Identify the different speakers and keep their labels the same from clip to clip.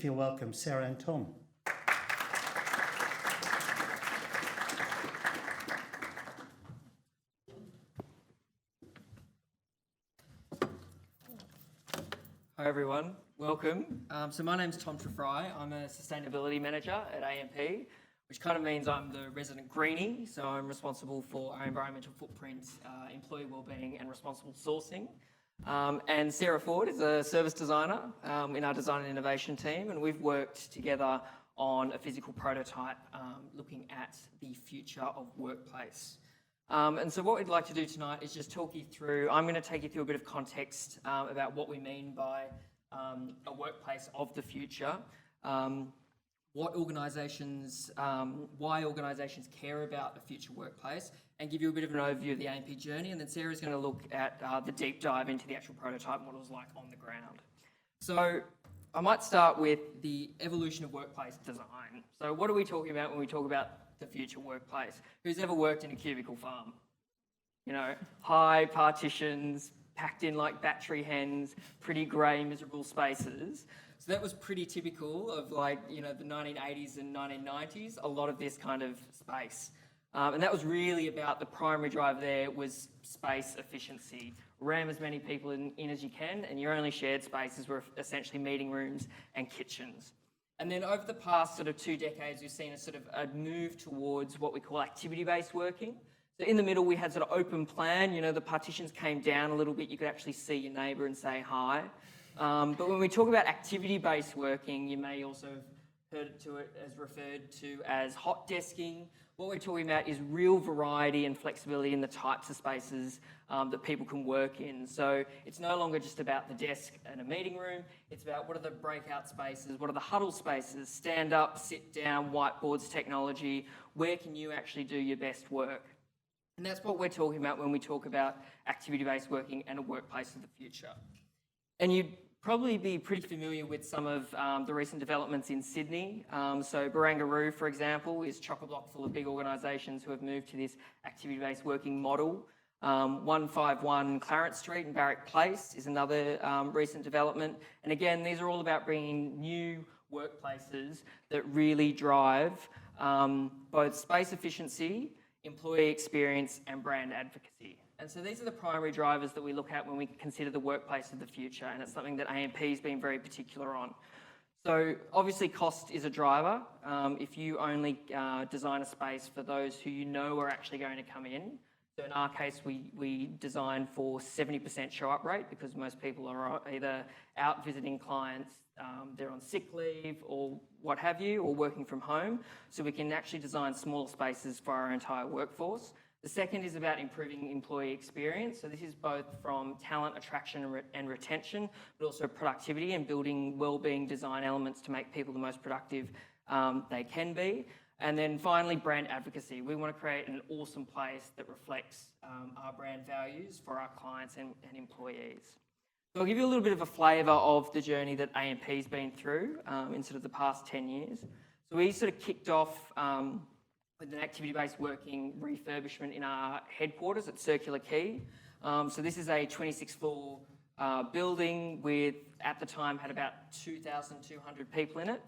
Speaker 1: if you'll welcome Sarah and Tom.
Speaker 2: Hi everyone, welcome. So my name's Tom Treffry. I'm a sustainability manager at AMP, which kind of means I'm the resident greenie. So I'm responsible for our environmental footprint, employee wellbeing and responsible sourcing. And Sarah Forde is a service designer in our design and innovation team, and we've worked together on a physical prototype looking at the future of workplace. And so what we'd like to do tonight is just talk you through, I'm going to take you through a bit of context about what we mean by a workplace of the future, what organisations, why organisations care about a future workplace, and give you a bit of an overview of the AMP journey. And then Sarah's going to look at the deep dive into the actual prototype models like on the ground. So I might start with the evolution of workplace design. So what are we talking about when we talk about the future workplace? Who's ever worked in a cubicle farm? You know, high partitions, packed in like battery hens, pretty grey, miserable spaces. So that was pretty typical of like, you know, the 1980s and 1990s, a lot of this kind of space. And that was really about the primary drive there was space efficiency. Ram as many people in as you can, and your only shared spaces were essentially meeting rooms and kitchens. And then over the past sort of 2 decades, we've seen a sort of a move towards what we call activity-based working. So in the middle, we had sort of open plan, you know, the partitions came down a little bit, you could actually see your neighbour and say hi. But when we talk about activity-based working, you may also have referred to as hot desking. What we're talking about is real variety and flexibility in the types of spaces that people can work in. So it's no longer just about the desk and a meeting room, it's about what are the breakout spaces, what are the huddle spaces, stand up, sit down, whiteboards technology, where can you actually do your best work? And that's what we're talking about when we talk about activity-based working and a workplace of the future. And you'd probably be pretty familiar with some of the recent developments in Sydney. So Barangaroo, for example, is chock-a-block full of big organisations who have moved to this activity-based working model. 151 Clarence Street in Barrack Place is another recent development. And again, these are all about bringing new workplaces that really drive both space efficiency, employee experience and brand advocacy. And so these are the primary drivers that we look at when we consider the workplace of the future, and it's something that AMP has been very particular on. So obviously cost is a driver. If you only design a space for those who you know are actually going to come in, so in our case we design for 70% show-up rate because most people are either out visiting clients, they're on sick leave or what have you, or working from home, so we can actually design smaller spaces for our entire workforce. The second is about improving employee experience. So this is both from talent attraction and retention, but also productivity and building wellbeing design elements to make people the most productive they can be. And then finally, brand advocacy. We want to create an awesome place that reflects our brand values for our clients and employees. So I'll give you a little bit of a flavour of the journey that AMP's been through in sort of the past 10 years. So we sort of kicked off with an activity-based working refurbishment in our headquarters at Circular Quay. So this is a 26-floor building with, at the time, had about 2,200 people in it.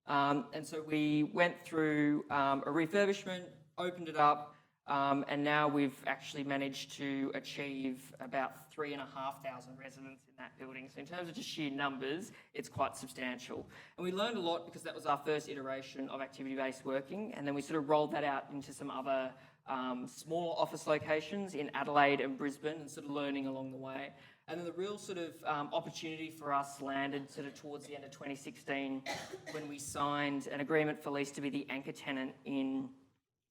Speaker 2: And so we went through a refurbishment, opened it up, and now we've actually managed to achieve about 3,500 residents in that building. So in terms of just sheer numbers, it's quite substantial. And we learned a lot because that was our first iteration of activity-based working, and then we sort of rolled that out into some other smaller office locations in Adelaide and Brisbane and sort of learning along the way. And then the real sort of opportunity for us landed sort of towards the end of 2016 when we signed an agreement for lease to be the anchor tenant in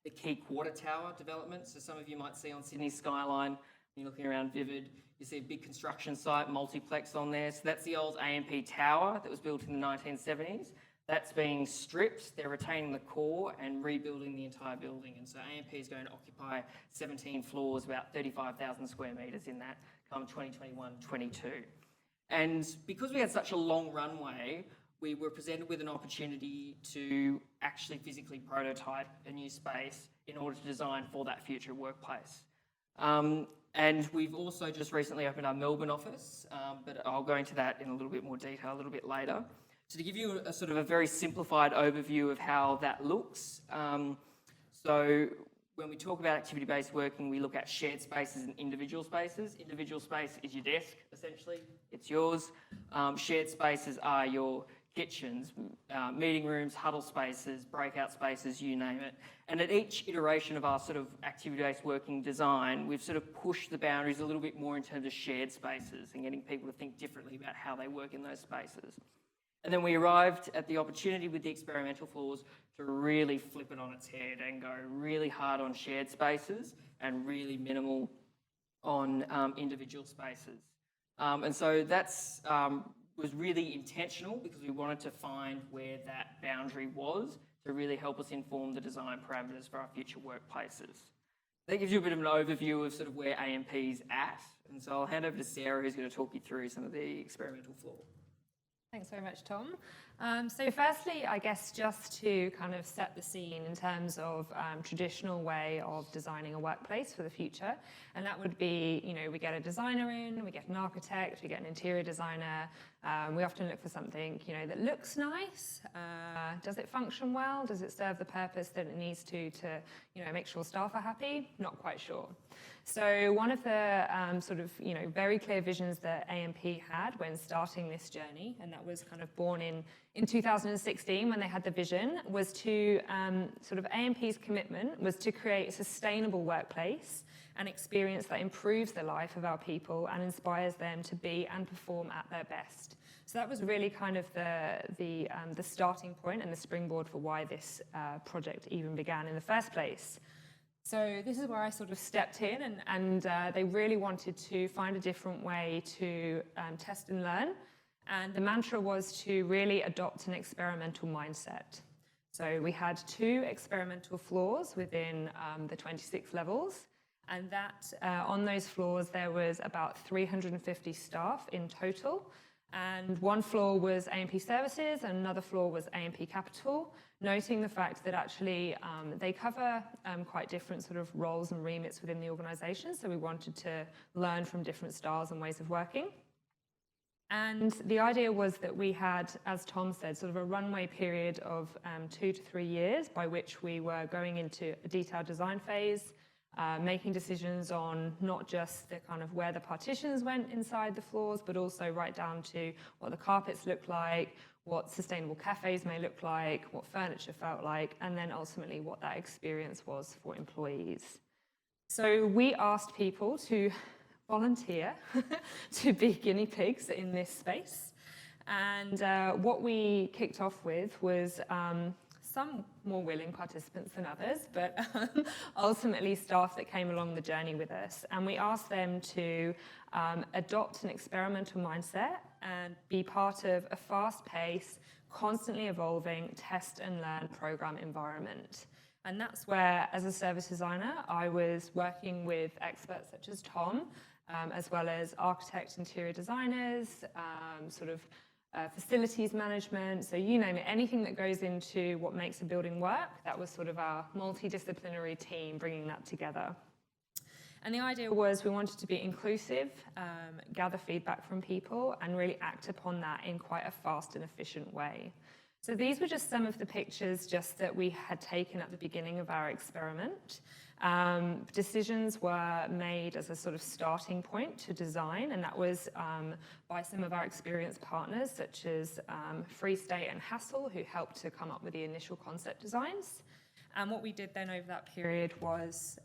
Speaker 2: the Quay Quarter Tower development. So some of you might see on Sydney's skyline, when you're looking around Vivid, you see a big construction site, multiplex on there. So that's the old AMP tower that was built in the 1970s. That's being stripped, they're retaining the core and rebuilding the entire building. And so AMP is going to occupy 17 floors, about 35,000 square metres in that come 2021-22. And because we had such a long runway, we were presented with an opportunity to actually physically prototype a new space in order to design for that future workplace. And we've also just recently opened our Melbourne office, but I'll go into that in a little bit more detail a little bit later. So to give you a sort of a very simplified overview of how that looks, so when we talk about activity-based working, we look at shared spaces and individual spaces. Individual space is your desk, essentially. It's yours. Shared spaces are your kitchens, meeting rooms, huddle spaces, breakout spaces, you name it. And at each iteration of our sort of activity-based working design, we've sort of pushed the boundaries a little bit more in terms of shared spaces and getting people to think differently about how they work in those spaces. And then we arrived at the opportunity with the experimental floors to really flip it on its head and go really hard on shared spaces and really minimal on individual spaces. And so that's was really intentional because we wanted to find where that boundary was to really help us inform the design parameters for our future workplaces. That gives you a bit of an overview of sort of where AMP's at. And so I'll hand over to Sarah, who's going to talk you through some of the experimental floor.
Speaker 1: Thanks very much, Tom. So firstly, I guess just to kind of set the scene in terms of traditional way of designing a workplace for the future, and that would be, you know, we get a designer in, we get an architect, we get an interior designer. We often look for something, you know, that looks nice. Does it function well? Does it serve the purpose that it needs to, you know, make sure staff are happy? Not quite sure. So one of the sort of, you know, very clear visions that AMP had when starting this journey, and that was kind of born in 2016 when they had the vision, was to sort of AMP's commitment was to create a sustainable workplace and experience that improves the life of our people and inspires them to be and perform at their best. So that was really kind of the starting point and the springboard for why this project even began in the first place. So this is where I sort of stepped in, and they really wanted to find a different way to test and learn. And the mantra was to really adopt an experimental mindset. So we had 2 experimental floors within the 26 levels, and that on those floors there was about 350 staff in total. And one floor was AMP Services and another floor was AMP Capital, noting the fact that actually they cover quite different sort of roles and remits within the organisation. So we wanted to learn from different styles and ways of working. And the idea was that we had, as Tom said, sort of a runway period of 2 to 3 years by which we were going into a detailed design phase, making decisions on not just the kind of where the partitions went inside the floors, but also right down to what the carpets look like, what sustainable cafes may look like, what furniture felt like, and then ultimately what that experience was for employees. So we asked people to volunteer to be guinea pigs in this space. And what we kicked off with was some more willing participants than others, but ultimately staff that came along the journey with us. And we asked them to adopt an experimental mindset and be part of a fast-paced, constantly evolving test and learn program environment. And that's where, as a service designer, I was working with experts such as Tom, as well as architects, interior designers, facilities management, so you name it, anything that goes into what makes a building work. That was sort of our multidisciplinary team bringing that together. And the idea was we wanted to be inclusive, gather feedback from people, and really act upon that in quite a fast and efficient way. So these were just some of the pictures just that we had taken at the beginning of our experiment. Decisions were made as a sort of starting point to design, and that was by some of our experienced partners such as Free State and Hassel, who helped to come up with the initial concept designs. And what we did then over that period was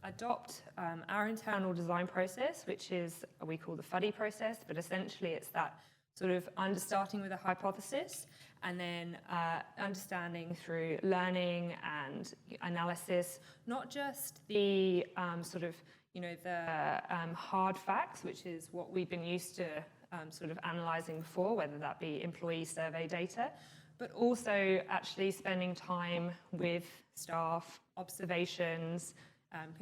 Speaker 1: adopt our internal design process, which is we call the FUDDY process, but essentially it's that sort of starting with a hypothesis and then understanding through learning and analysis, not just the the hard facts, which is what we've been used to sort of analysing before, whether that be employee survey data, but also actually spending time with staff, observations,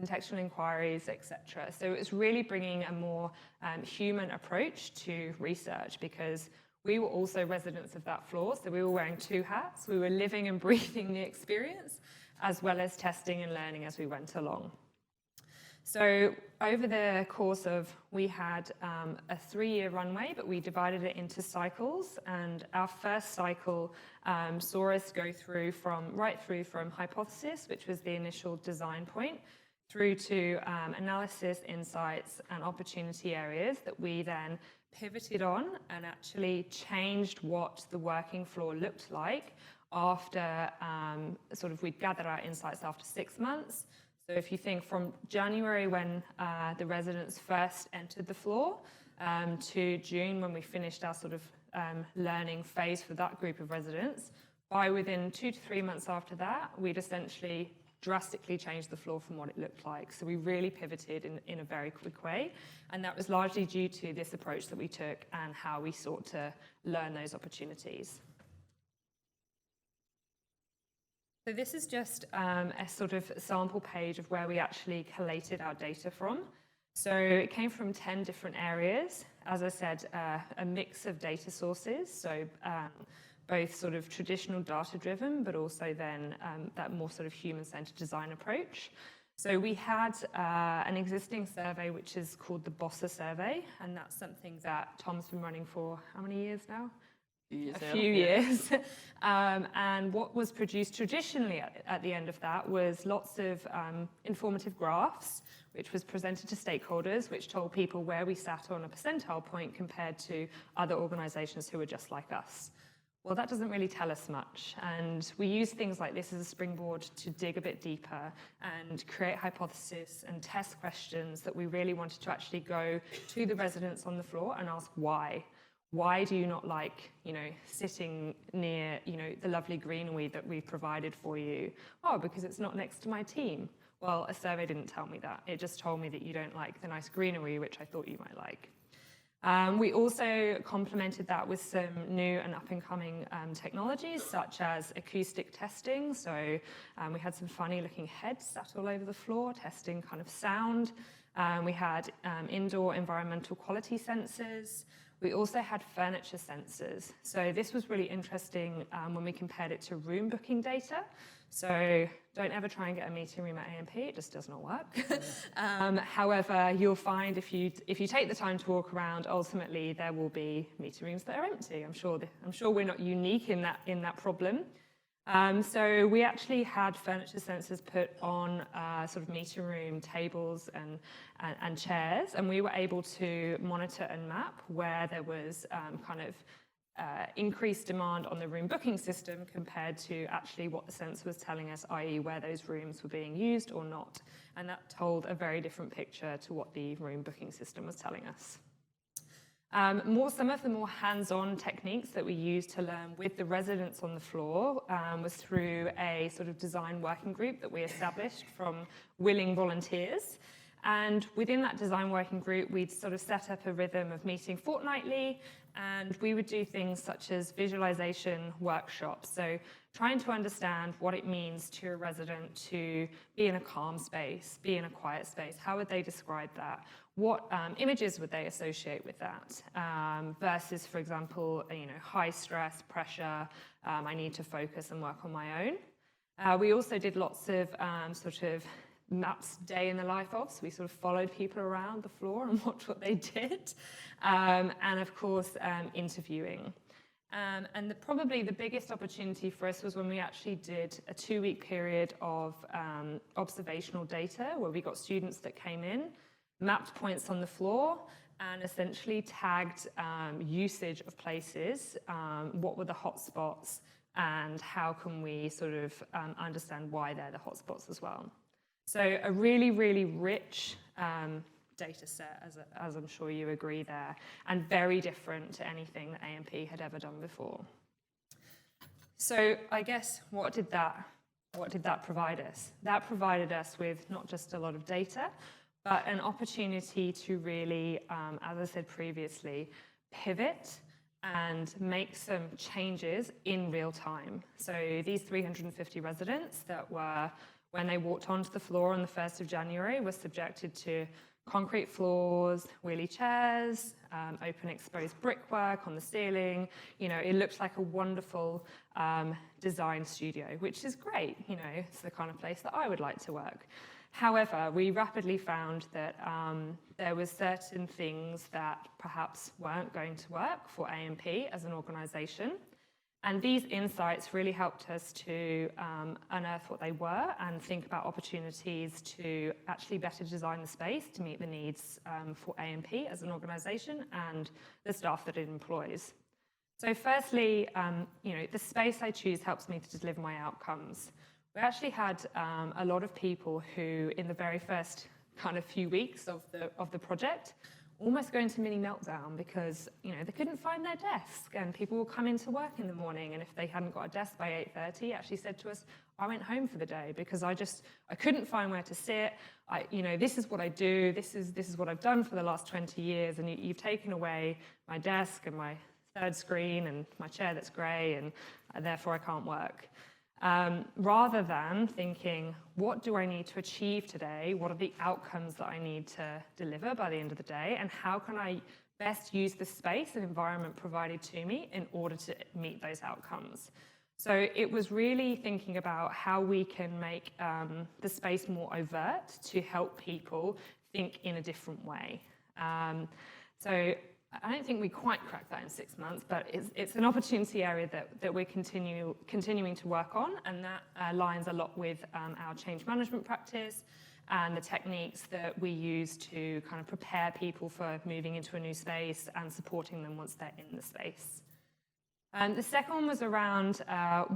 Speaker 1: contextual inquiries, etc. So it's really bringing a more human approach to research, because we were also residents of that floor, so we were wearing 2 hats. We were living and breathing the experience, as well as testing and learning as we went along. So over the course of, we had a 3-year runway, but we divided it into cycles. And our first cycle saw us go right through from hypothesis, which was the initial design point, through to analysis, insights, and opportunity areas that we then pivoted on and actually changed what the working floor looked like after we'd gathered our insights after 6 months. So if you think from January when the residents first entered the floor to June when we finished our learning phase for that group of residents, by within 2 to 3 months after that, we'd essentially drastically changed the floor from what it looked like. So we really pivoted in a very quick way. And that was largely due to this approach that we took and how we sought to learn those opportunities. So this is just a sort of sample page of where we actually collated our data from. So it came from 10 different areas. As I said, a mix of data sources. So both sort of traditional data-driven, but also then that more sort of human-centered design approach. So we had an existing survey, which is called the BOSSA survey, and that's something that Tom's been running for how many years now? A few years. And what was produced traditionally at the end of that was lots of informative graphs, which was presented to stakeholders, which told people where we sat on a percentile point compared to other organizations who were just like us. Well, that doesn't really tell us much. And we use things like this as a springboard to dig a bit deeper and create hypotheses and test questions that we really wanted to actually go to the residents on the floor and ask why. Why do you not like, sitting near, the lovely greenery that we've provided for you? Oh, because it's not next to my team. Well, a survey didn't tell me that. It just told me that you don't like the nice greenery, which I thought you might like. We also complemented that with some new and up-and-coming technologies, such as acoustic testing. So we had some funny-looking heads sat all over the floor, testing kind of sound. We had indoor environmental quality sensors. We also had furniture sensors. So this was really interesting when we compared it to room booking data. So don't ever try and get a meeting room at AMP, it just does not work. However, you'll find if you take the time to walk around, ultimately there will be meeting rooms that are empty. I'm sure we're not unique in that problem. So we actually had furniture sensors put on sort of meeting room tables and chairs, and we were able to monitor and map where there was increased demand on the room booking system compared to actually what the sensor was telling us, i.e. where those rooms were being used or not. And that told a very different picture to what the room booking system was telling us. Some of the more hands-on techniques that we used to learn with the residents on the floor was through a sort of design working group that we established from willing volunteers. And within that design working group, we'd sort of set up a rhythm of meeting fortnightly, and we would do things such as visualization workshops. So trying to understand what it means to a resident to be in a calm space, be in a quiet space. How would they describe that? What images would they associate with that? Versus, for example, high stress, pressure, I need to focus and work on my own. We also did lots of sort of maps day in the life of, so we sort of followed people around the floor and watched what they did. And of course, interviewing. And probably the biggest opportunity for us was when we actually did a 2-week period of observational data where we got students that came in, mapped points on the floor, and essentially tagged usage of places, what were the hotspots, and how can we sort of understand why they're the hotspots as well. So a really, really rich data set, as I'm sure you agree there, and very different to anything that AMP had ever done before. So I guess what did that provide us? That provided us with not just a lot of data, but an opportunity to really, as I said previously, pivot and make some changes in real time. So these 350 residents that were, when they walked onto the floor on the 1st of January, were subjected to concrete floors, wheelie chairs, open exposed brickwork on the ceiling. It looks like a wonderful design studio, which is great. It's the kind of place that I would like to work. However, we rapidly found that there were certain things that perhaps weren't going to work for A&P as an organisation. And these insights really helped us to unearth what they were and think about opportunities to actually better design the space to meet the needs for A&P as an organisation and the staff that it employs. So firstly, the space I choose helps me to deliver my outcomes. We actually had a lot of people who, in the very first kind of few weeks of the project, almost go into mini meltdown because they couldn't find their desk, and people will come into work in the morning, and if they hadn't got a desk by 8:30, actually said to us, I went home for the day because I couldn't find where to sit. This is what I do. This is what I've done for the last 20 years, and you've taken away my desk and my third screen and my chair that's grey, and therefore I can't work. Rather than thinking, what do I need to achieve today? What are the outcomes that I need to deliver by the end of the day? And how can I best use the space and environment provided to me in order to meet those outcomes? So it was really thinking about how we can make the space more overt to help people think in a different way. So I don't think we quite cracked that in 6 months, but it's an opportunity area that we're continuing to work on, and that aligns a lot with our change management practice and the techniques that we use to kind of prepare people for moving into a new space and supporting them once they're in the space. The second one was around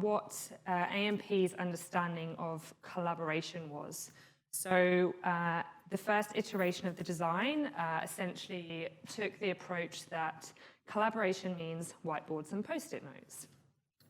Speaker 1: what A&P's understanding of collaboration was. So the first iteration of the design essentially took the approach that collaboration means whiteboards and post-it notes,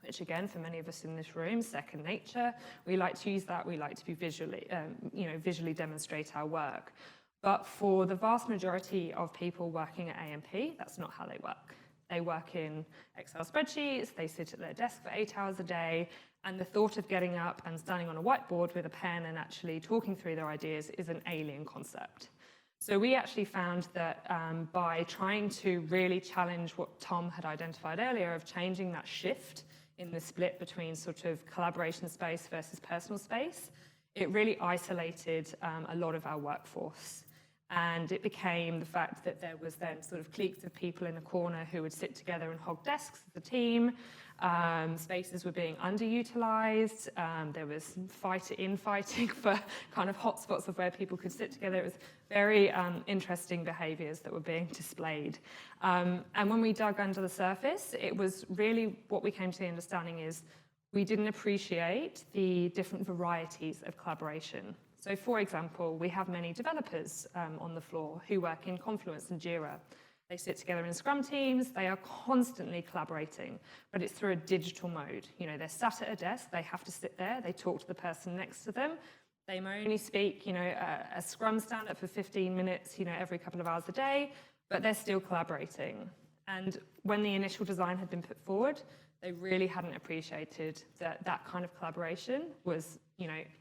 Speaker 1: which again, for many of us in this room, second nature. We like to use that. We like to be visually demonstrate our work. But for the vast majority of people working at A&P, that's not how they work. They work in Excel spreadsheets, they sit at their desk for 8 hours a day, and the thought of getting up and standing on a whiteboard with a pen and actually talking through their ideas is an alien concept. So we actually found that by trying to really challenge what Tom had identified earlier of changing that shift in the split between sort of collaboration space versus personal space, it really isolated a lot of our workforce. And it became the fact that there was then sort of cliques of people in a corner who would sit together and hog desks as a team. Spaces were being underutilized. There was infighting for kind of hotspots of where people could sit together. It was very interesting behaviors that were being displayed. And when we dug under the surface, it was really what we came to the understanding is we didn't appreciate the different varieties of collaboration. So for example, we have many developers on the floor who work in Confluence and Jira. They sit together in Scrum teams, they are constantly collaborating, but it's through a digital mode. They're sat at a desk, they have to sit there, they talk to the person next to them. They may only speak, a Scrum stand-up for 15 minutes, every couple of hours a day, but they're still collaborating. And when the initial design had been put forward, they really hadn't appreciated that that kind of collaboration was,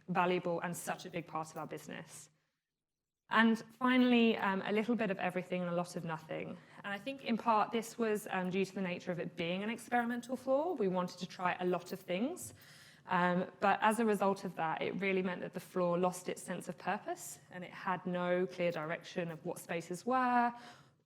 Speaker 1: valuable and such a big part of our business. And finally, a little bit of everything and a lot of nothing. And I think in part this was due to the nature of it being an experimental floor. We wanted to try a lot of things. But as a result of that, it really meant that the floor lost its sense of purpose and it had no clear direction of what spaces were,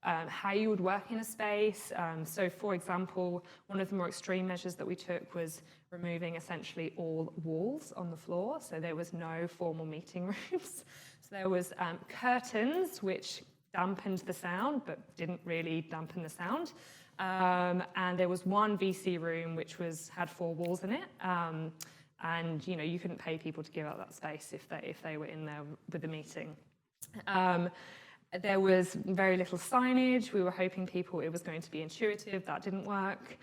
Speaker 1: how you would work in a space. So for example, one of the more extreme measures that we took was removing essentially all walls on the floor. So there was no formal meeting rooms. So there was curtains, which dampened the sound, but didn't really dampen the sound. And there was one VC room, which had 4 walls in it. And you couldn't pay people to give up that space if they were in there with the meeting. There was very little signage. We were hoping it was going to be intuitive. That didn't work.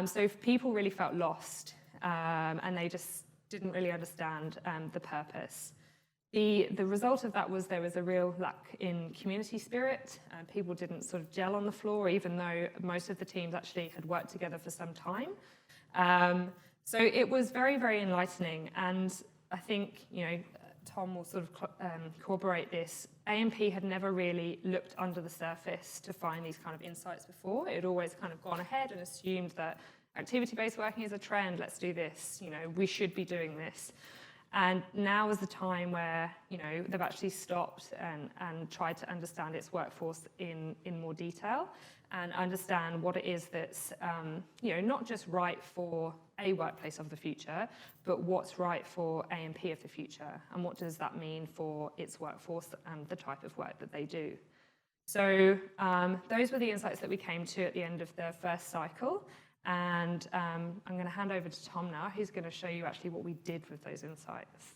Speaker 1: So people really felt lost, and they just didn't really understand the purpose. The result of that was there was a real lack in community spirit. People didn't sort of gel on the floor, even though most of the teams actually had worked together for some time. So it was very, very enlightening. And I think, Tom will sort of corroborate this, AMP had never really looked under the surface to find these kind of insights before. It had always kind of gone ahead and assumed that activity-based working is a trend, let's do this, we should be doing this. And now is the time where, they've actually stopped and tried to understand its workforce in more detail and understand what it is that's, not just right for a workplace of the future, but what's right for AMP of the future, and what does that mean for its workforce and the type of work that they do. So those were the insights that we came to at the end of the first cycle. And I'm going to hand over to Tom now, who's going to show you actually what we did with those insights.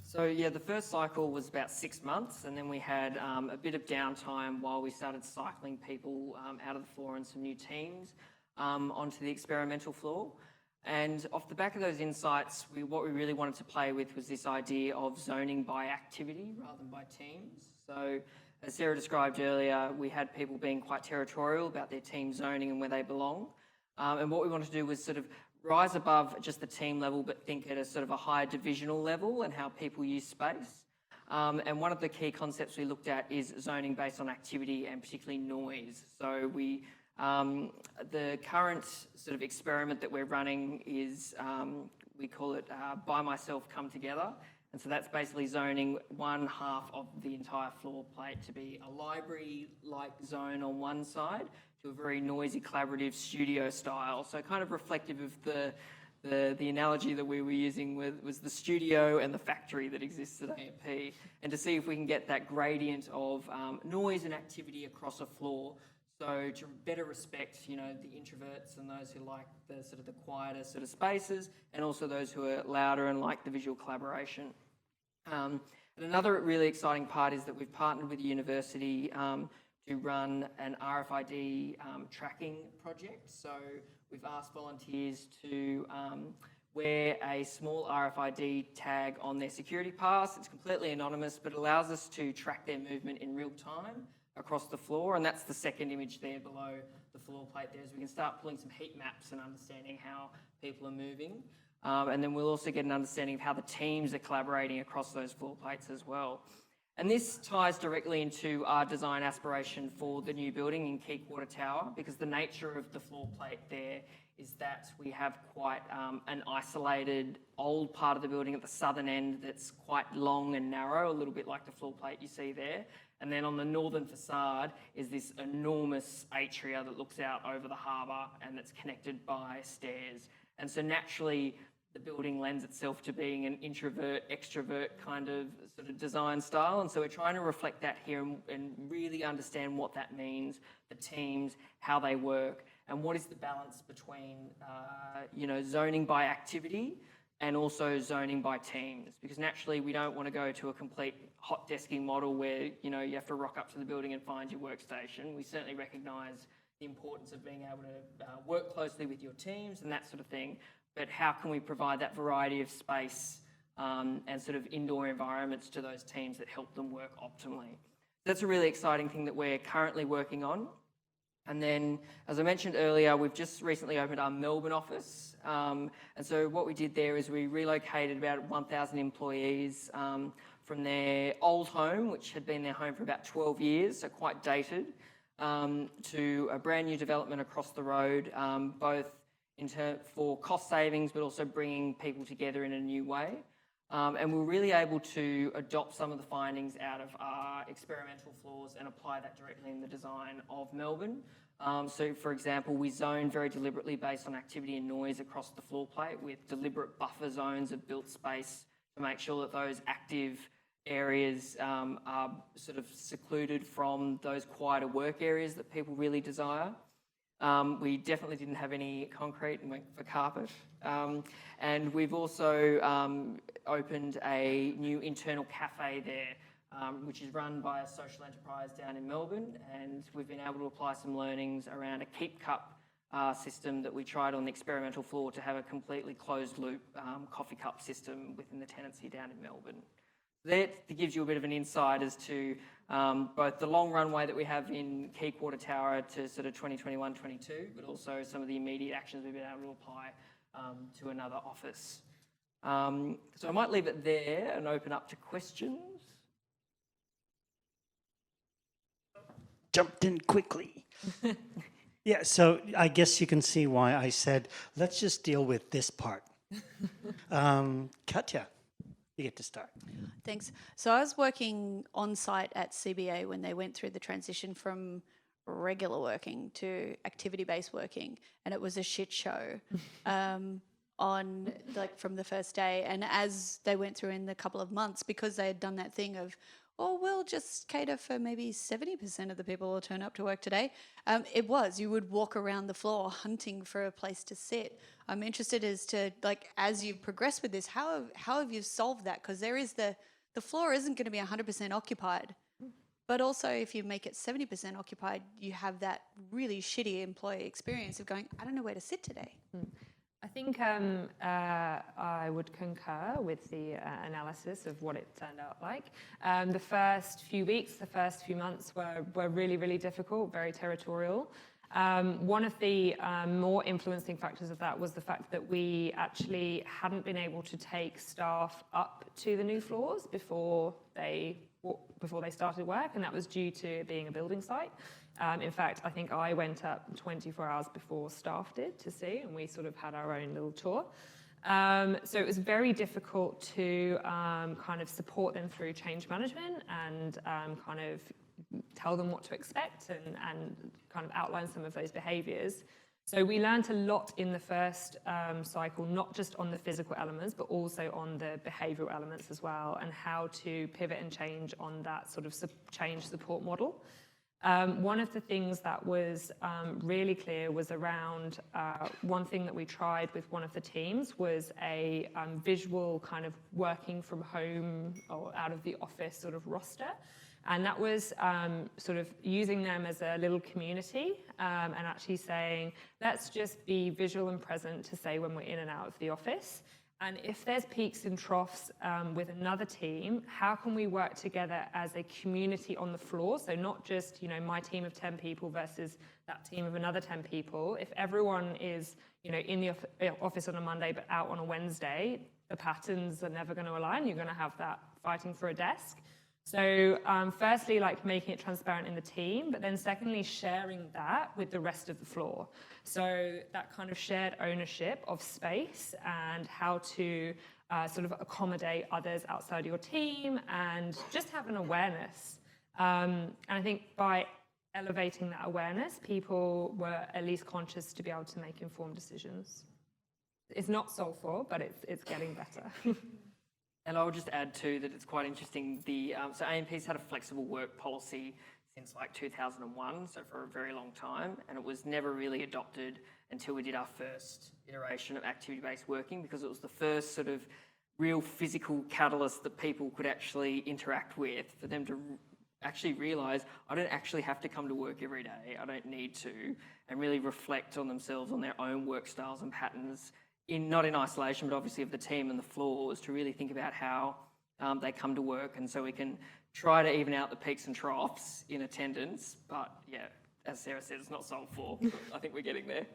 Speaker 2: So yeah, the first cycle was about 6 months, and then we had a bit of downtime while we started cycling people out of the floor and some new teams onto the experimental floor. And off the back of those insights, what we really wanted to play with was this idea of zoning by activity rather than by teams. So as Sarah described earlier, we had people being quite territorial about their team zoning and where they belong. And what we wanted to do was sort of rise above just the team level, but think at a sort of a higher divisional level and how people use space. And one of the key concepts we looked at is zoning based on activity and particularly noise. So the current sort of experiment that we're running is, we call it By Myself Come Together. And so that's basically zoning one half of the entire floor plate to be a library-like zone on one side to a very noisy, collaborative studio style. So kind of reflective of the analogy that we were using was the studio and the factory that exists at AMP, and to see if we can get that gradient of noise and activity across a floor. So to better respect, the introverts and those who like the sort of the quieter sort of spaces, and also those who are louder and like the visual collaboration. And another really exciting part is that we've partnered with the university to run an RFID tracking project. So we've asked volunteers to wear a small RFID tag on their security pass. It's completely anonymous, but it allows us to track their movement in real time across the floor, and that's the second image there below the floor plate there, as we can start pulling some heat maps and understanding how people are moving. And then we'll also get an understanding of how the teams are collaborating across those floor plates as well. And this ties directly into our design aspiration for the new building in Key Quarter Tower, because the nature of the floor plate there is that we have quite an isolated old part of the building at the southern end that's quite long and narrow, a little bit like the floor plate you see there. And then on the northern facade is this enormous atria that looks out over the harbour and that's connected by stairs. And so naturally, the building lends itself to being an introvert, extrovert kind of sort of design style. And so we're trying to reflect that here and really understand what that means, the teams, how they work, and what is the balance between, zoning by activity and also zoning by teams. Because naturally, we don't want to go to a complete hot desking model where, you have to rock up to the building and find your workstation. We certainly recognise the importance of being able to work closely with your teams and that sort of thing. But how can we provide that variety of space and sort of indoor environments to those teams that help them work optimally? That's a really exciting thing that we're currently working on. And then, as I mentioned earlier, we've just recently opened our Melbourne office. And so what we did there is we relocated about 1,000 employees from their old home, which had been their home for about 12 years, so quite dated, to a brand new development across the road, both for cost savings, but also bringing people together in a new way. And we're really able to adopt some of the findings out of our experimental floors and apply that directly in the design of Melbourne. So for example, we zone very deliberately based on activity and noise across the floor plate with deliberate buffer zones of built space to make sure that those active areas are sort of secluded from those quieter work areas that people really desire. We definitely didn't have any concrete and went for carpet. And we've also opened a new internal cafe there, which is run by a social enterprise down in Melbourne. And we've been able to apply some learnings around a keep cup system that we tried on the experimental floor to have a completely closed loop coffee cup system within the tenancy down in Melbourne. That gives you a bit of an insight as to both the long runway that we have in Key Quarter Tower to sort of 2021-22, but also some of the immediate actions we've been able to apply to another office. So I might leave it there and open up to questions.
Speaker 3: Jumped in quickly. Yeah, so I guess you can see why I said, let's just deal with this part. Katja, you get to start.
Speaker 4: Thanks. So I was working on site at CBA when they went through the transition from regular working to activity-based working, and it was a shit show on from the first day. And as they went through in the couple of months, because they had done that thing of, oh, we'll just cater for maybe 70% of the people who will turn up to work today. You would walk around the floor hunting for a place to sit. I'm interested as to, as you progress with this, how have you solved that? Because there is the floor isn't going to be 100% occupied. But also if you make it 70% occupied, you have that really shitty employee experience of going, I don't know where to sit today.
Speaker 1: I think I would concur with the analysis of what it turned out like. The first few weeks, the first few months were really, really difficult, very territorial. One of the more influencing factors of that was the fact that we actually hadn't been able to take staff up to the new floors before they started work, and that was due to being a building site. In fact, I think I went up 24 hours before staff did to see, and we sort of had our own little tour. So it was very difficult to kind of support them through change management and kind of tell them what to expect and kind of outline some of those behaviours. So we learned a lot in the first cycle, not just on the physical elements, but also on the behavioural elements as well, and how to pivot and change on that sort of change support model. One of the things that was really clear was around one thing that we tried with one of the teams was a visual kind of working from home or out of the office sort of roster. And that was sort of using them as a little community and actually saying, let's just be visual and present to say when we're in and out of the office. And if there's peaks and troughs with another team, how can we work together as a community on the floor? So not just, my team of 10 people versus that team of another 10 people. If everyone is, in the office on a Monday but out on a Wednesday, the patterns are never going to align. You're going to have that fighting for a desk. So firstly, making it transparent in the team, but then secondly, sharing that with the rest of the floor. So that kind of shared ownership of space and how to sort of accommodate others outside your team and just have an awareness. And I think by elevating that awareness, people were at least conscious to be able to make informed decisions. It's not solved for, but it's getting better.
Speaker 2: And I would just add too that it's quite interesting. So AMP's had a flexible work policy since 2001, so for a very long time, and it was never really adopted until we did our first iteration of activity-based working, because it was the first sort of real physical catalyst that people could actually interact with, for them to actually realise, I don't actually have to come to work every day, I don't need to, and really reflect on themselves, on their own work styles and patterns, not in isolation, but obviously of the team and the floors, to really think about how they come to work. And so we can try to even out the peaks and troughs in attendance. But yeah, as Sarah said, it's not solved for. I think we're getting there.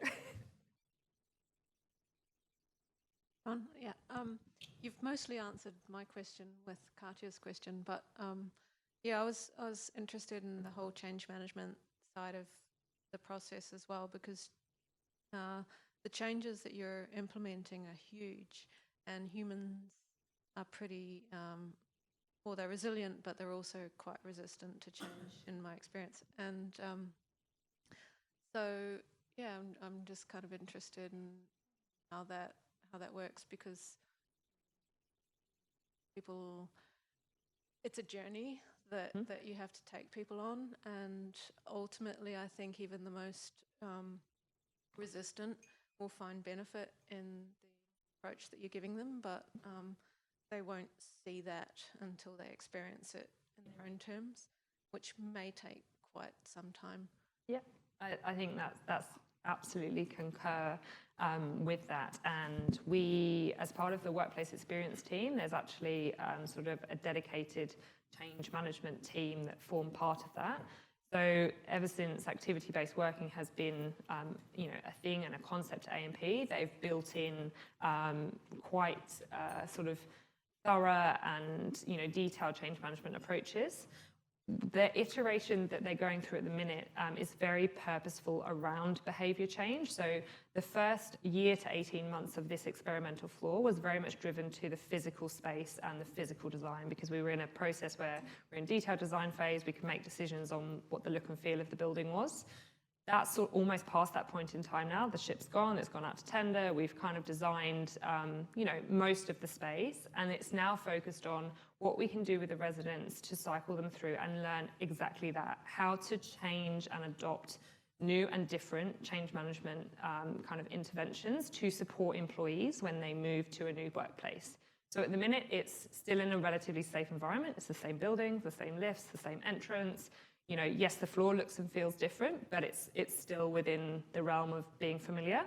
Speaker 5: You've mostly answered my question with Katja's question, but I was interested in the whole change management side of the process as well, because the changes that you're implementing are huge, and humans are pretty, they're resilient, but they're also quite resistant to change in my experience. And I'm just kind of interested in how that works, because it's a journey that you have to take people on, and ultimately I think even the most resistant will find benefit in the approach that you're giving them, but they won't see that until they experience it in their own terms, which may take quite some time.
Speaker 1: Yeah, I think that's absolutely concur with that. And we, as part of the workplace experience team, there's actually sort of a dedicated change management team that form part of that. So ever since activity-based working has been, a thing and a concept at A&P, they've built in quite sort of thorough and detailed change management approaches. The iteration that they're going through at the minute is very purposeful around behaviour change. So the first year to 18 months of this experimental floor was very much driven to the physical space and the physical design, because we were in a process where we're in detailed design phase, we could make decisions on what the look and feel of the building was. That's almost past that point in time now. The ship's gone, it's gone out to tender, we've kind of designed, most of the space, and it's now focused on what we can do with the residents to cycle them through and learn exactly that, how to change and adopt new and different change management kind of interventions to support employees when they move to a new workplace. So at the minute, it's still in a relatively safe environment. It's the same buildings, the same lifts, the same entrance. Yes, the floor looks and feels different, but it's still within the realm of being familiar.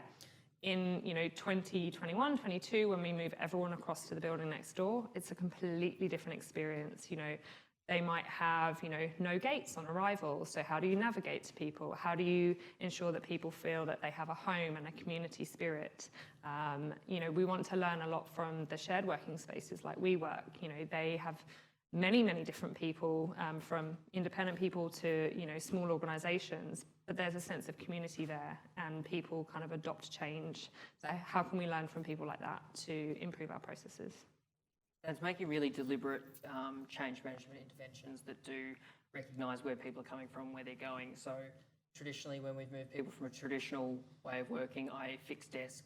Speaker 1: In 2021, 22, when we move everyone across to the building next door, it's a completely different experience. They might have no gates on arrival. So how do you navigate to people? How do you ensure that people feel that they have a home and a community spirit? We want to learn a lot from the shared working spaces like WeWork. They have many different people, from independent people to small organisations, but there's a sense of community there, and people kind of adopt change. So how can we learn from people like that to improve our processes?
Speaker 2: And it's making really deliberate change management interventions that do recognise where people are coming from, where they're going. So traditionally, when we've moved people from a traditional way of working, i.e. fixed desk,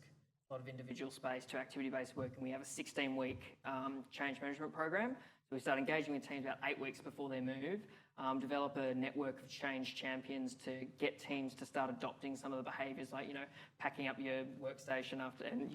Speaker 2: a lot of individual space, to activity-based working, we have a 16-week change management program. So we start engaging with teams about 8 weeks before they move, develop a network of change champions to get teams to start adopting some of the behaviours, like, packing up your workstation after and,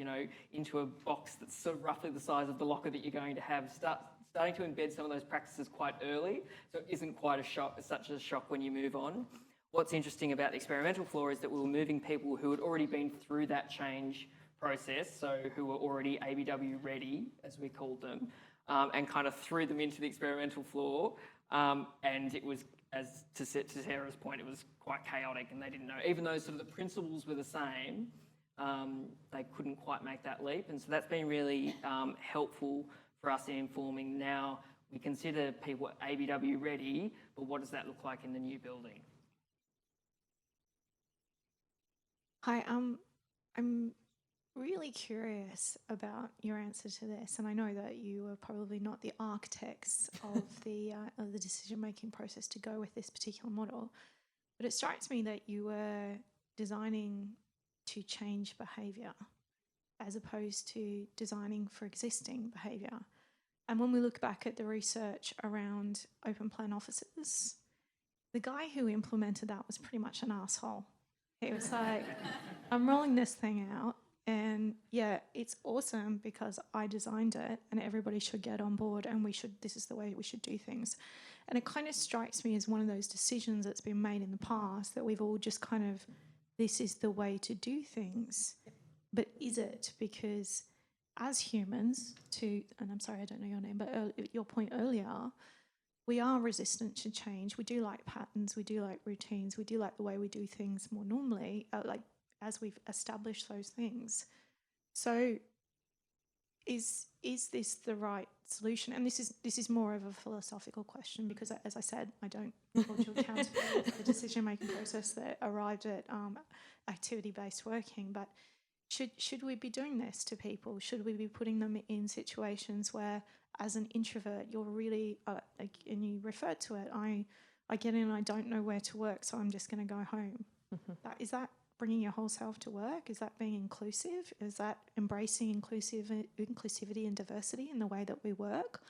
Speaker 2: into a box that's sort of roughly the size of the locker that you're going to have. Starting to embed some of those practices quite early, so it isn't quite such a shock when you move on. What's interesting about the experimental floor is that we were moving people who had already been through that change process, so who were already ABW ready, as we called them, and kind of threw them into the experimental floor. And it was, as to Sarah's point, it was quite chaotic, and they didn't know. Even though sort of the principles were the same, they couldn't quite make that leap. And so that's been really helpful for us in informing. Now we consider people ABW ready, but what does that look like in the new building?
Speaker 6: Hi, I'm really curious about your answer to this, and I know that you are probably not the architects of the decision-making process to go with this particular model, but it strikes me that you were designing to change behaviour as opposed to designing for existing behaviour. And when we look back at the research around open plan offices, the guy who implemented that was pretty much an asshole. He was like, I'm rolling this thing out, and yeah, it's awesome because I designed it and everybody should get on board, and this is the way we should do things. And it kind of strikes me as one of those decisions that's been made in the past that we've all just kind of, this is the way to do things. But is it? Because as humans, and I'm sorry I don't know your name, but your point earlier, we are resistant to change. We do like patterns, we do like routines, we do like the way we do things more normally, like as we've established those things. So is this the right solution? And this is more of a philosophical question, because as I said, I don't hold you accountable for the decision-making process that arrived at activity-based working, but should we be doing this to people? Should we be putting them in situations where, as an introvert, you're really, and you referred to it, I get in and I don't know where to work, so I'm just going to go home. Mm-hmm. Is that bringing your whole self to work? Is that being inclusive? Is that embracing inclusivity and diversity in the way that we work?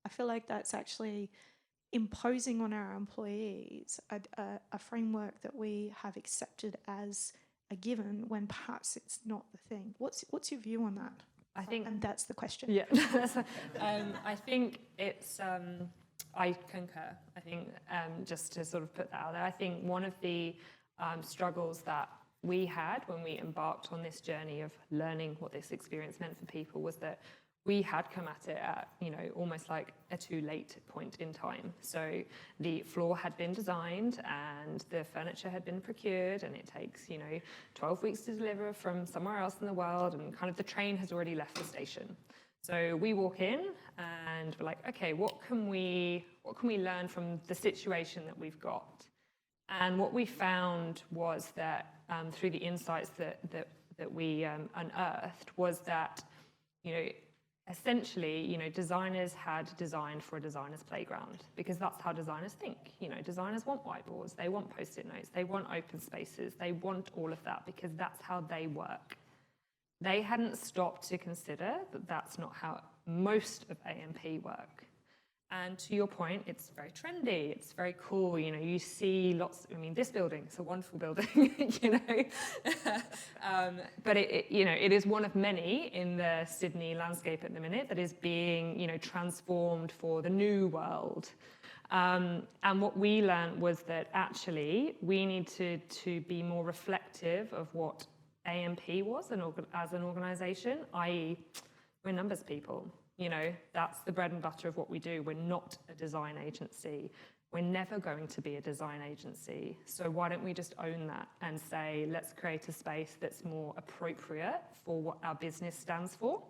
Speaker 6: I feel like that's actually imposing on our employees a framework that we have accepted as a given when perhaps it's not the thing. What's your view on that?
Speaker 1: I think,
Speaker 6: and that's the question.
Speaker 1: Yeah, I think it's. I concur. I think just to sort of put that out there, I think one of the struggles that we had when we embarked on this journey of learning what this experience meant for people was that we had come at it at, almost like a too late point in time. So the floor had been designed and the furniture had been procured, and it takes, 12 weeks to deliver from somewhere else in the world, and kind of the train has already left the station. So we walk in and we're like, okay, what can we learn from the situation that we've got? And what we found was that through the insights that we unearthed was that, essentially, designers had designed for a designer's playground, because that's how designers think. Designers want whiteboards, they want post-it notes, they want open spaces, they want all of that because that's how they work. They hadn't stopped to consider that that's not how most of AMP work. And to your point, it's very trendy, it's very cool, you see lots, this building, it's a wonderful building, but it is one of many in the Sydney landscape at the minute that is being, transformed for the new world. And what we learned was that actually we needed to be more reflective of what AMP was as an organisation, i.e. we're numbers people. That's the bread and butter of what we do. We're not a design agency. We're never going to be a design agency. So why don't we just own that and say, let's create a space that's more appropriate for what our business stands for.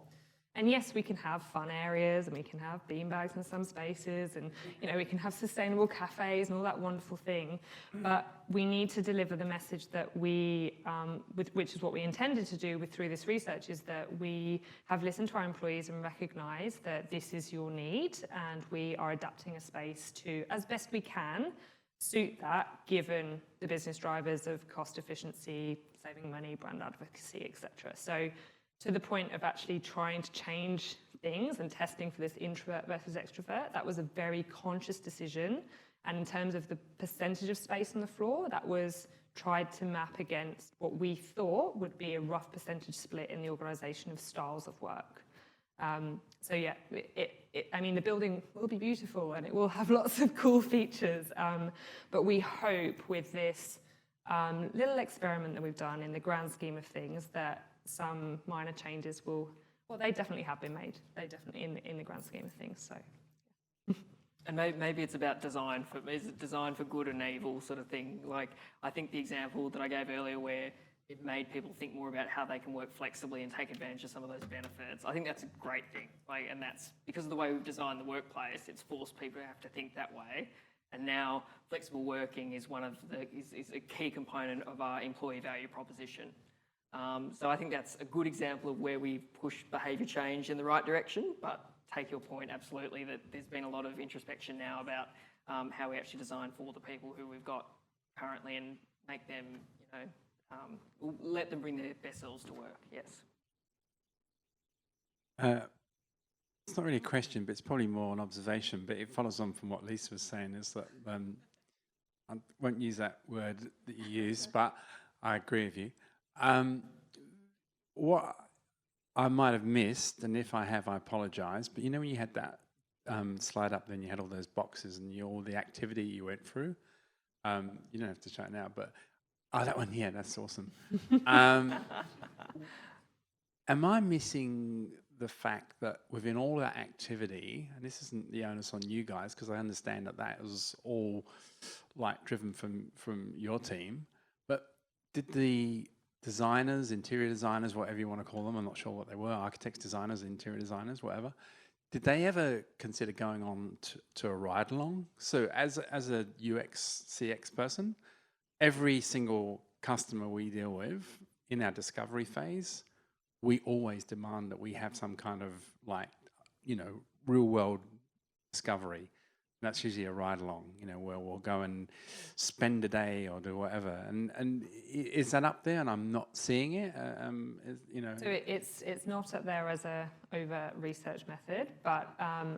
Speaker 1: And yes, we can have fun areas and we can have beanbags in some spaces and, we can have sustainable cafes and all that wonderful thing. But we need to deliver the message that which is what we intended to do through this research, is that we have listened to our employees and recognise that this is your need, and we are adapting a space to, as best we can, suit that given the business drivers of cost efficiency, saving money, brand advocacy, etc. So, to the point of actually trying to change things and testing for this introvert versus extrovert, that was a very conscious decision. And in terms of the percentage of space on the floor, that was tried to map against what we thought would be a rough percentage split in the organisation of styles of work. So yeah, the building will be beautiful and it will have lots of cool features, but we hope with this little experiment that we've done in the grand scheme of things that some minor changes they definitely have been made. They definitely in the grand scheme of things. So,
Speaker 2: and maybe it's about design is it design for good and evil sort of thing. Like I think the example that I gave earlier, where it made people think more about how they can work flexibly and take advantage of some of those benefits. I think that's a great thing. And that's because of the way we've designed the workplace. It's forced people to have to think that way. And now flexible working is is a key component of our employee value proposition. So I think that's a good example of where we've pushed behaviour change in the right direction, but take your point absolutely that there's been a lot of introspection now about how we actually design for the people who we've got currently and make them, let them bring their best selves to work, yes.
Speaker 7: It's not really a question, but it's probably more an observation, but it follows on from what Lisa was saying, is that I won't use that word that you use, but I agree with you. What I might have missed, and if I have, I apologise, but when you had that slide up, then you had all those boxes and all the activity you went through. You don't have to show it now, but that one, yeah, that's awesome. Am I missing the fact that within all that activity, and this isn't the onus on you guys, because I understand that was all driven from your team, but did the designers, interior designers, whatever you want to call them, I'm not sure what they were, architects, designers, interior designers, whatever, did they ever consider going on to a ride-along? So as a UX, CX person, every single customer we deal with in our discovery phase, we always demand that we have some kind of real-world discovery. That's usually a ride-along, where we'll go and spend a day or do whatever. And is that up there? And I'm not seeing it.
Speaker 1: So it's not up there as a overt research method. But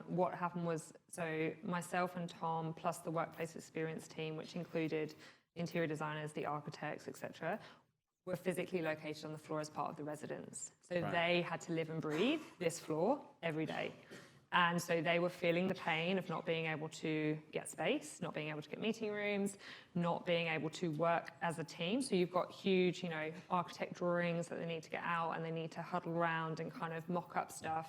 Speaker 1: what happened was, so myself and Tom, plus the workplace experience team, which included the interior designers, the architects, etc., were physically located on the floor as part of the residence. So They had to live and breathe this floor every day. And so they were feeling the pain of not being able to get space, not being able to get meeting rooms, not being able to work as a team. So you've got huge, architect drawings that they need to get out and they need to huddle around and kind of mock up stuff.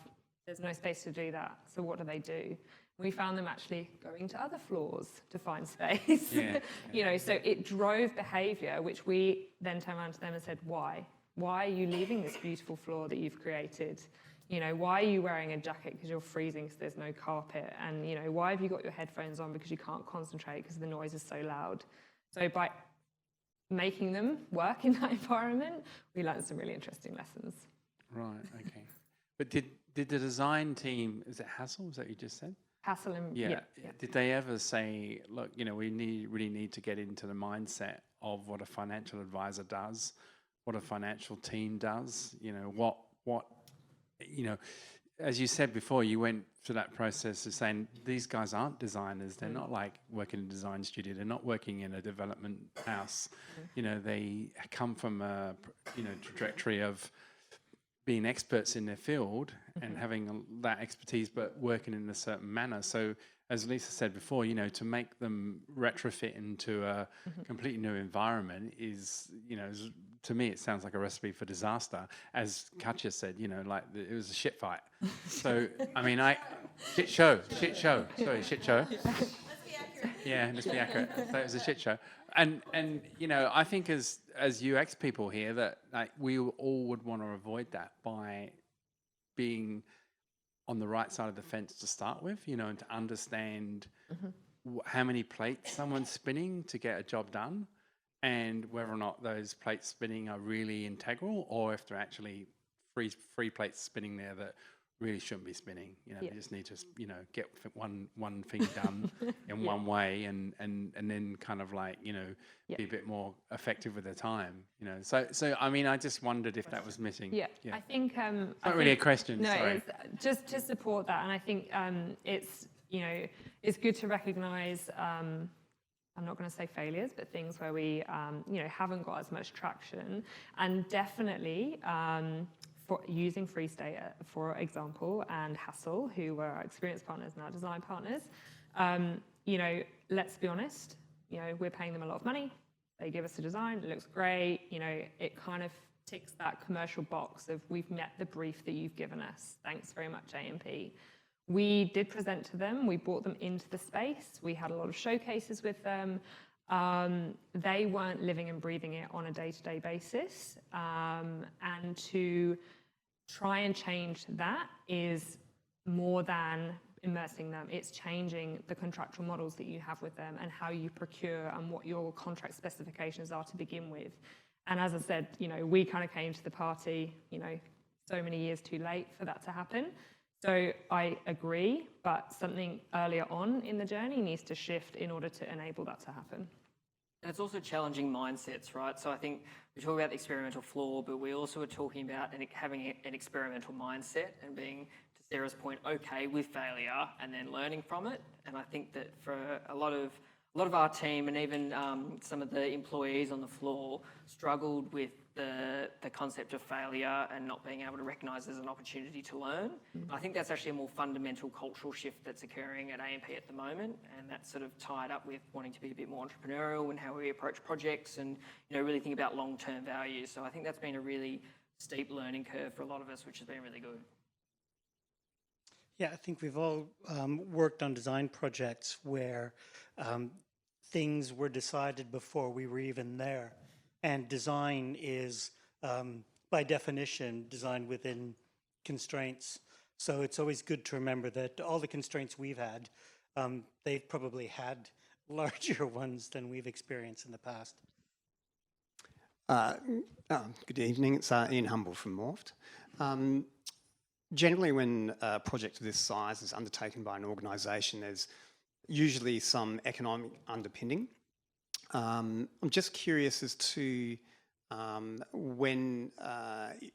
Speaker 1: There's no space to do that. So what do? We found them actually going to other floors to find space.
Speaker 7: Yeah.
Speaker 1: You know, so it drove behaviour, which we then turned around to them and said, why? Why are you leaving this beautiful floor that you've created? You know, why are you wearing a jacket because you're freezing because there's no carpet? And, you know, why have you got your headphones on because you can't concentrate because the noise is so loud? So by making them work in that environment, we learned some really interesting lessons.
Speaker 7: Right, okay. But did the design team, is it Hassel, is that what you just said?
Speaker 1: Hassle and
Speaker 7: Yeah. Did they ever say, look, you know, we really need to get into the mindset of what a financial advisor does, what a financial team does, you know, what, you know, as you said before, you went through that process of saying these guys aren't designers. They're not like working in a design studio. They're not working in a development house. You know, they come from a, you know, trajectory of being experts in their field and having that expertise, but working in a certain manner. So as Lisa said before, you know, to make them retrofit into a completely new environment is, you know, to me, it sounds like a recipe for disaster. As Katja said, you know, like it was a shit fight. So, I mean, shit show. Sorry, shit show. Yeah, let's be accurate. So it was a shit show. And you know, I think as UX people here that like we all would want to avoid that by being on the right side of the fence to start with, you know, and to understand how many plates someone's spinning to get a job done, and whether or not those plates spinning are really integral or if they're actually free plates spinning there that really shouldn't be spinning. You know, they just need to, you know, get one thing done in one way and then kind of like, you know, be a bit more effective with their time, you know. So I mean, I just wondered if that was missing.
Speaker 1: Yeah. I think
Speaker 7: it's not really a question.
Speaker 1: No,
Speaker 7: sorry.
Speaker 1: it's just to support that, and I think it's, you know, it's good to recognise. I'm not going to say failures, but things where we, you know, haven't got as much traction, and definitely. For using FreeState, for example, and Hassel, who were our experience partners and our design partners, you know, let's be honest, you know, we're paying them a lot of money. They give us a design, it looks great, you know, it kind of ticks that commercial box of we've met the brief that you've given us. Thanks very much, AMP. We did present to them, we brought them into the space, we had a lot of showcases with them. They weren't living and breathing it on a day-to-day basis, and to try and change that is more than immersing them. It's changing the contractual models that you have with them and how you procure and what your contract specifications are to begin with. And as I said, you know, we kind of came to the party, you know, so many years too late for that to happen. So I agree, but something earlier on in the journey needs to shift in order to enable that to happen.
Speaker 2: And it's also challenging mindsets, right? So I think we talk about the experimental floor, but we also are talking about having an experimental mindset and being, to Sarah's point, okay with failure and then learning from it. And I think that for a lot of our team and even some of the employees on the floor struggled with the concept of failure and not being able to recognise as an opportunity to learn. I think that's actually a more fundamental cultural shift that's occurring at AMP at the moment, and that's sort of tied up with wanting to be a bit more entrepreneurial in how we approach projects and, you know, really think about long-term values. So I think that's been a really steep learning curve for a lot of us, which has been really good.
Speaker 3: Yeah, I think we've all worked on design projects where things were decided before we were even there. And design is, by definition, designed within constraints. So it's always good to remember that all the constraints we've had, they've probably had larger ones than we've experienced in the past.
Speaker 8: Good evening, it's Ian Humble from Morphed. Generally, when a project of this size is undertaken by an organisation, there's usually some economic underpinning. I'm just curious as to when,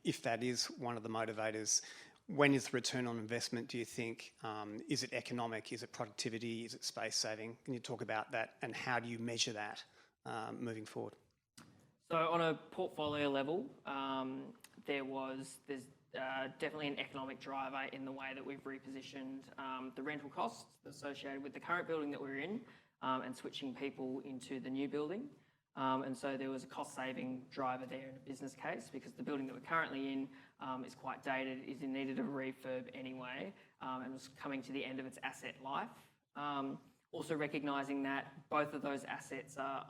Speaker 8: if that is one of the motivators, when is the return on investment, do you think? Is it economic? Is it productivity? Is it space saving? Can you talk about that and how do you measure that moving forward?
Speaker 2: So on a portfolio level, there's definitely an economic driver in the way that we've repositioned the rental costs associated with the current building that we're in and switching people into the new building. And so there was a cost-saving driver there in a business case because the building that we're currently in is quite dated, is in need of a refurb anyway, and was coming to the end of its asset life. Also recognising that both of those assets are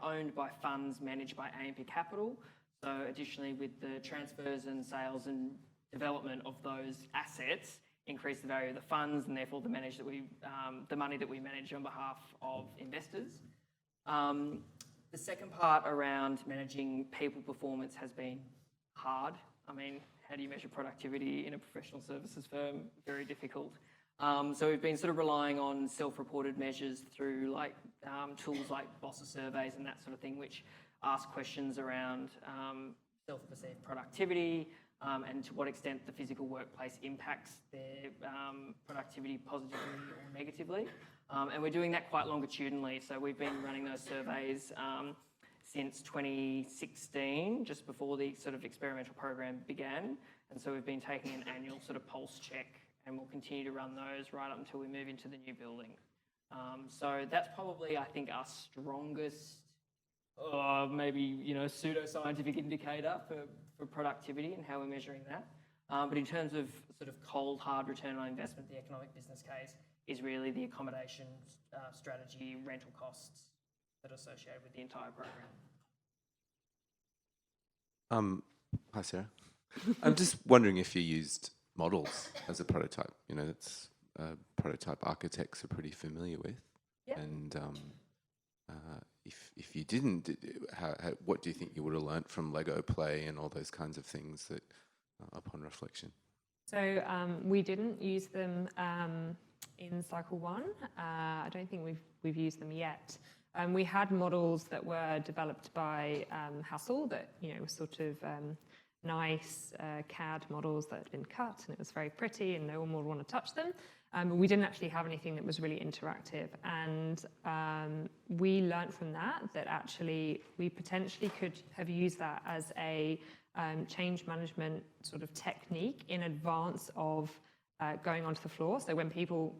Speaker 2: owned by funds managed by AMP Capital. So additionally, with the transfers and sales and development of those assets, increase the value of the funds and therefore the money that we manage on behalf of investors. The second part around managing people performance has been hard. I mean, how do you measure productivity in a professional services firm? Very difficult. So we've been sort of relying on self-reported measures through tools like Bossa surveys and that sort of thing, which ask questions around self-perceived productivity and to what extent the physical workplace impacts their productivity positively or negatively. And we're doing that quite longitudinally. So we've been running those surveys since 2016, just before the sort of experimental program began. And so we've been taking an annual sort of pulse check, and we'll continue to run those right up until we move into the new building. So that's probably, I think, our strongest, maybe, pseudo-scientific indicator for productivity and how we're measuring that. But in terms of sort of cold, hard return on investment, the economic business case is really the accommodation strategy, rental costs that are associated with the entire program.
Speaker 9: Hi, Sarah. I'm just wondering if you used models as a prototype. That's prototype architects are pretty familiar with.
Speaker 1: Yep.
Speaker 9: And if you didn't, what do you think you would have learnt from Lego play and all those kinds of things that, upon reflection?
Speaker 1: So we didn't use them in cycle 1. I don't think we've used them yet. We had models that were developed by Hassel that were sort of nice CAD models that had been cut, and it was very pretty and no one would want to touch them. But we didn't actually have anything that was really interactive. And we learnt from that actually we potentially could have used that as a change management sort of technique in advance of going onto the floor. So when people,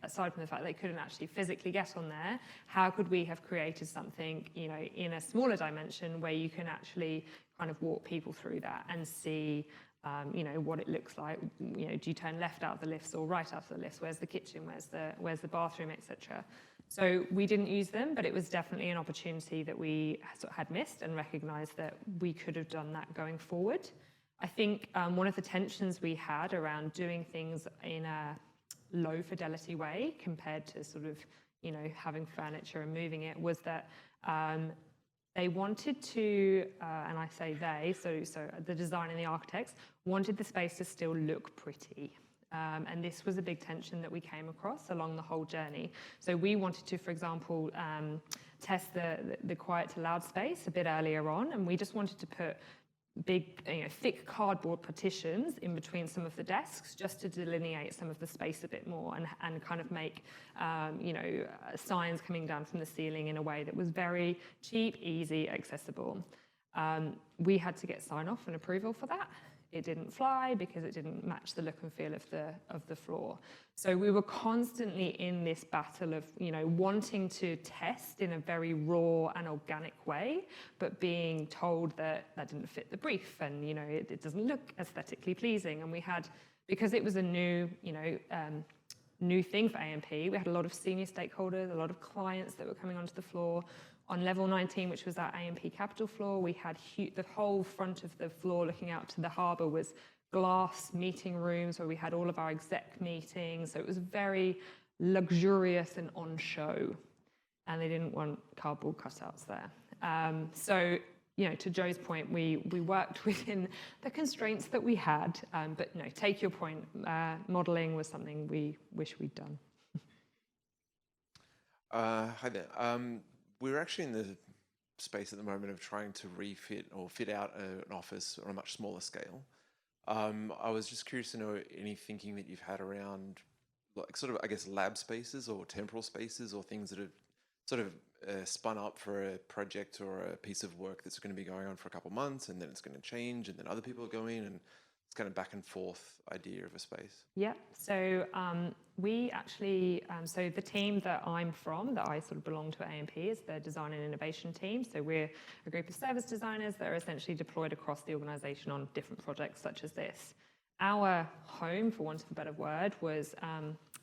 Speaker 1: aside from the fact they couldn't actually physically get on there, how could we have created something, in a smaller dimension where you can actually kind of walk people through that and see, what it looks like. Do you turn left out of the lifts or right out of the lifts? Where's the kitchen? Where's the bathroom, etc. So we didn't use them, but it was definitely an opportunity that we sort of had missed and recognised that we could have done that going forward. I think one of the tensions we had around doing things in a low fidelity way compared to sort of, having furniture and moving it was that they wanted to, and I say they, so the design and the architects wanted the space to still look pretty. And this was a big tension that we came across along the whole journey. So we wanted to, for example, test the quiet to loud space a bit earlier on, and we just wanted to put big, thick cardboard partitions in between some of the desks just to delineate some of the space a bit more and kind of make, signs coming down from the ceiling in a way that was very cheap, easy, accessible. We had to get sign-off and approval for that. It didn't fly because it didn't match the look and feel of the floor. So we were constantly in this battle of, wanting to test in a very raw and organic way, but being told that didn't fit the brief and, it doesn't look aesthetically pleasing. And we had, because it was a new thing for AMP, we had a lot of senior stakeholders, a lot of clients that were coming onto the floor. On level 19, which was our AMP capital floor, we had the whole front of the floor looking out to the harbour was glass meeting rooms where we had all of our exec meetings. So it was very luxurious and on show. And they didn't want cardboard cutouts there. So, to Joe's point, we worked within the constraints that we had. But no, take your point. Modelling was something we wish we'd done.
Speaker 9: Hi there. We're actually in the space at the moment of trying to refit or fit out an office on a much smaller scale. I was just curious to know any thinking that you've had around, like, sort of, I guess, lab spaces or temporal spaces or things that have sort of spun up for a project or a piece of work that's going to be going on for a couple of months and then it's going to change and then other people go in and kind of back and forth idea of a space?
Speaker 1: Yeah, so we actually, so the team that I'm from, that I sort of belong to at AMP, is the design and innovation team. So we're a group of service designers that are essentially deployed across the organisation on different projects such as this. Our home, for want of a better word, was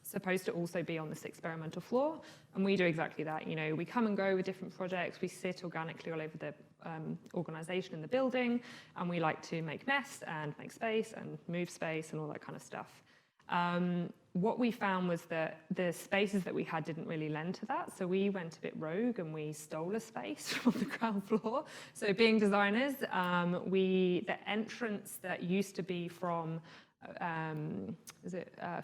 Speaker 1: supposed to also be on this experimental floor, and we do exactly that. You know, we come and go with different projects, we sit organically all over the organisation in the building, and we like to make mess and make space and move space and all that kind of stuff. What we found was that the spaces that we had didn't really lend to that, so we went a bit rogue and we stole a space from the ground floor. So being designers, the entrance that used to be from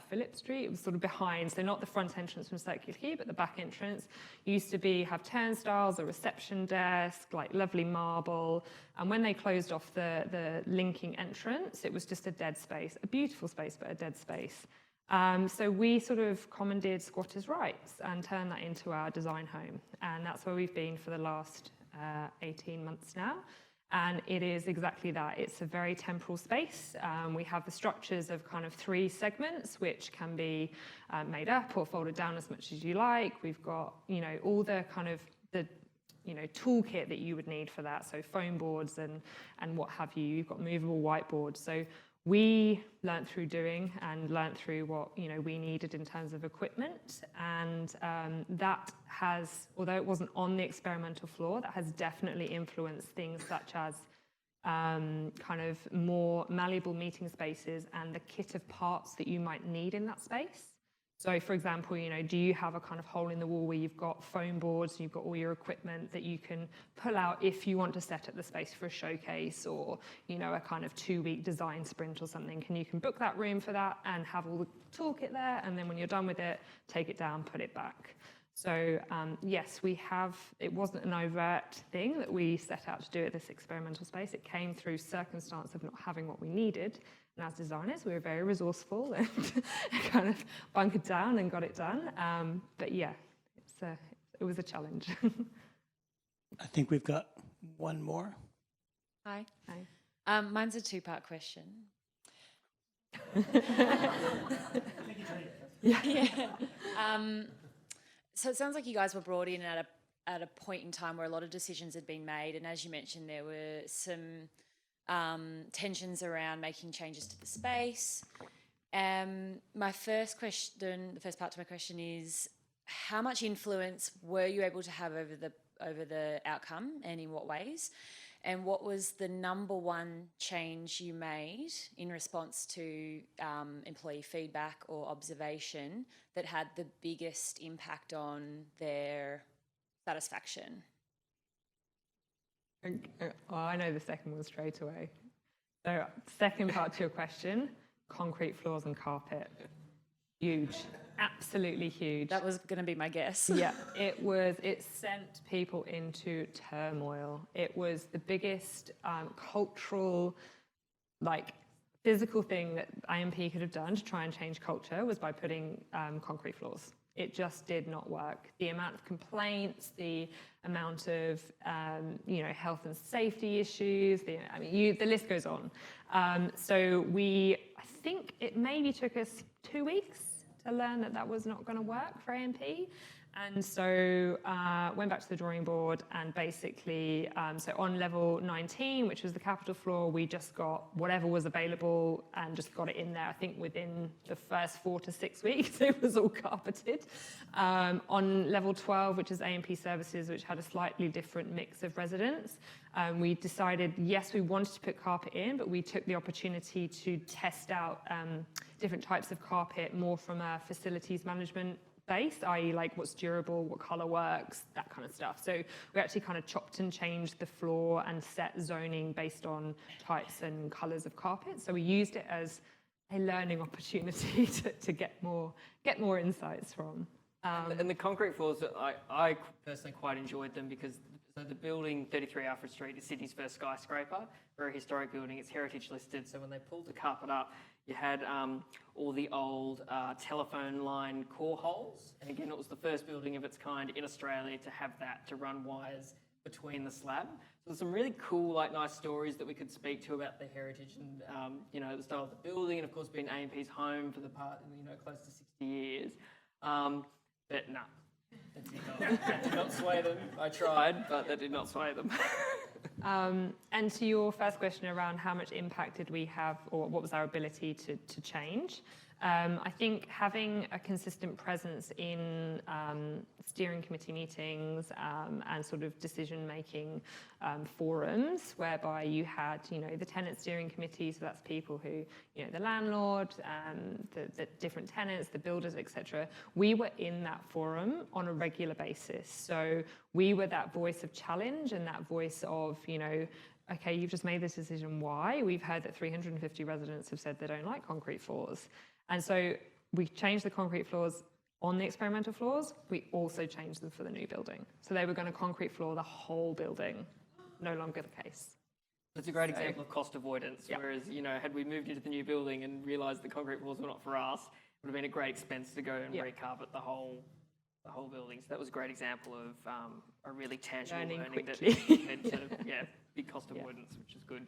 Speaker 1: Phillip Street? It was sort of behind, so not the front entrance from Circular Quay, but the back entrance used to have turnstiles, a reception desk, like lovely marble. And when they closed off the linking entrance, it was just a dead space, a beautiful space, but a dead space. So we sort of commandeered squatters' rights and turned that into our design home. And that's where we've been for the last 18 months now. And it is exactly that. It's a very temporal space. We have the structures of kind of 3 segments, which can be made up or folded down as much as you like. We've got, you know, all the kind of the, you know, toolkit that you would need for that. So foam boards and what have you. You've got movable whiteboards. So we learnt through doing and learnt through what, you know, we needed in terms of equipment, and that has, although it wasn't on the experimental floor, that has definitely influenced things such as kind of more malleable meeting spaces and the kit of parts that you might need in that space. So, for example, you know, do you have a kind of hole in the wall where you've got foam boards and you've got all your equipment that you can pull out if you want to set up the space for a showcase or, you know, a kind of 2-week design sprint or something? And you can book that room for that and have all the toolkit there, and then when you're done with it, take it down, put it back. So, yes, we have, it wasn't an overt thing that we set out to do at this experimental space. It came through circumstance of not having what we needed. And as designers, we were very resourceful and kind of bunkered down and got it done. But yeah, it was a challenge.
Speaker 3: I think we've got one more.
Speaker 10: Hi.
Speaker 1: Hi.
Speaker 10: Mine's a 2-part question. Yeah. So it sounds like you guys were brought in at a point in time where a lot of decisions had been made, and as you mentioned, there were some tensions around making changes to the space. My first question, the first part to my question is, how much influence were you able to have over the outcome, and in what ways? And what was the number one change you made in response to employee feedback or observation that had the biggest impact on their satisfaction?
Speaker 1: Oh, I know the second one straight away. So, second part to your question, concrete floors and carpet. Huge, absolutely huge.
Speaker 10: That was going to be my guess.
Speaker 1: Yeah, it sent people into turmoil. It was the biggest cultural, like, physical thing that IMP could have done to try and change culture was by putting concrete floors. It just did not work. The amount of complaints, the amount of you know, health and safety issues, the list goes on. So I think it maybe took us 2 weeks to learn that was not going to work for AMP. And so went back to the drawing board and basically, so on level 19, which was the capital floor, we just got whatever was available and just got it in there. I think within the first 4 to 6 weeks, it was all carpeted. On level 12, which is AMP services, which had a slightly different mix of residents, we decided, yes, we wanted to put carpet in, but we took the opportunity to test out different types of carpet more from a facilities management base, i.e. like what's durable, what colour works, that kind of stuff. So we actually kind of chopped and changed the floor and set zoning based on types and colours of carpet. So we used it as a learning opportunity to get more insights from.
Speaker 2: And the concrete floors, I personally quite enjoyed them because the building 33 Rfid Street is Sydney's first skyscraper, very historic building. It's heritage listed. So when they pulled the carpet up, you had all the old telephone line core holes. And again, it was the first building of its kind in Australia to have that, to run wires between the slab. there's some really cool, like, nice stories that we could speak to about the heritage and, you know, the style of the building, and of course being AMP's home for the part, you know, close to 60 years. But no, that did not sway them. I tried, but that did not sway them.
Speaker 1: And to your first question around how much impact did we have, or what was our ability to change, I think having a consistent presence in steering committee meetings and sort of decision-making forums, whereby you had, you know, the tenant steering committee, so that's people who, you know, the landlord, the different tenants, the builders, etc. We were in that forum on a regular basis, so we were that voice of challenge and that voice of, you know, okay, you've just made this decision, why? We've heard that 350 residents have said they don't like concrete floors. And so we changed the concrete floors on the experimental floors. We also changed them for the new building. So they were going to concrete floor the whole building. No longer the case.
Speaker 2: It's a great example of cost avoidance,
Speaker 1: Yep.
Speaker 2: whereas, you know, had we moved into the new building and realised the concrete floors were not for us, it would have been a great expense to go and
Speaker 1: Yep.
Speaker 2: recarpet the whole building. So that was a great example of a really tangible
Speaker 1: Learning
Speaker 2: learning that
Speaker 1: quickly.
Speaker 2: led to, big cost avoidance, which is good.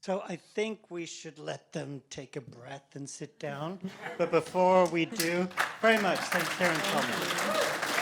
Speaker 3: So I think we should let them take a breath and sit down. But before we do, very much, thanks, Karen Thomas.